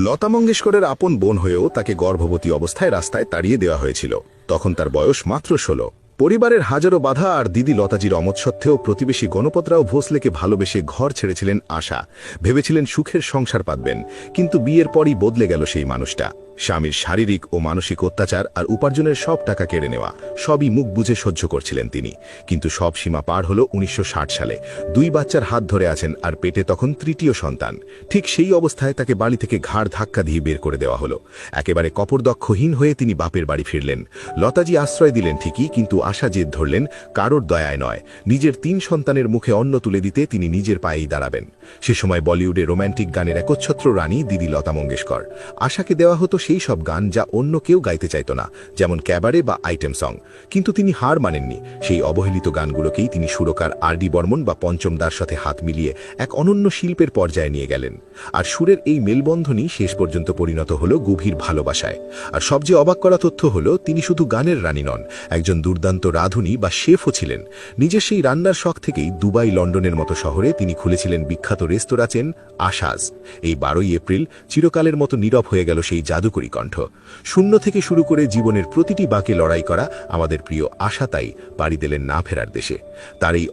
লতা মঙ্গেশকরের আপন বোন হয়েও তাকে গর্ভবতী অবস্থায় রাস্তায় তাড়িয়ে দেওয়া হয়েছিল। তখন তার বয়স মাত্র 16। পরিবারের হাজারো বাধা আর দিদি লতাজির অমত সত্ত্বেও প্রতিবেশী গণপতরাও ভোসলেকে ভালোবেসে ঘর ছেড়েছিলেন আশা। ভেবেছিলেন সুখের সংসার পাতবেন, কিন্তু বিয়ের পরই বদলে গেল সেই মানুষটা। স্বামীর শারীরিক ও মানসিক অত্যাচার আর উপার্জনের সব টাকা কেড়ে নেওয়া সবই মুখ বুঝে সহ্য করছিলেন তিনি। কিন্তু সব সীমা পার হলো 1960 সালে। 2 বাচ্চার হাত ধরে আছেন আর পেটে তখন তৃতীয় সন্তান। ঠিক সেই অবস্থায় তাকে বাড়ি থেকে ঘাড় ধাক্কা দিয়ে বের করে দেওয়া হলো। একেবারে কপরদক্ষহীন হয়ে তিনি বাপের বাড়ি ফিরলেন। লতাজি আশ্রয় দিলেন ঠিকই, কিন্তু আশা জেদ ধরলেন কারোর দয়ায় নয়, নিজের 3 সন্তানের মুখে অন্ন তুলে দিতে তিনি নিজের পায়েই দাঁড়াবেন। সে সময় বলিউডে রোম্যান্টিক গানের একচ্ছত্র রানী দিদি লতা মঙ্গেশকর। আশাকে দেওয়া হতো সেই সব গান যা অন্য কেউ গাইতে চাইত না, যেমন ক্যাবারে বা আইটেম সং। কিন্তু তিনি হার মানেননি। সেই অবহেলিত গানগুলোকেই তিনি সুরকার আর.ডি. বর্মন বা পঞ্চম দার সাথে হাত মিলিয়ে এক অনন্য শিল্পের পর্যায়ে নিয়ে গেলেন। আর সুরের এই মেলবন্ধনই শেষ পর্যন্ত পরিণত হলো গভীর ভালোবাসায়। আর সবচেয়ে অবাক করা তথ্য হলো, তিনি শুধু গানের রানী নন, একজন দুর্দান্ত রাঁধুনি বা শেফও ছিলেন। নিজের সেই রান্নার শখ থেকেই দুবাই, লন্ডনের মতো শহরে তিনি খুলেছিলেন বিখ্যাত রেস্তোরাঁ চেন আশাজ। এই 12ই এপ্রিল চিরকালের মতো নীরব হয়ে গেল সেই জাদুকরী কণ্ঠ। শূন্য থেকে শুরু করে জীবনের প্রতিটি বাঁকে লড়াই করা আমাদের প্রিয় আশা তাই পাড়ি দিলেন না ফেরার দেশে। তার এই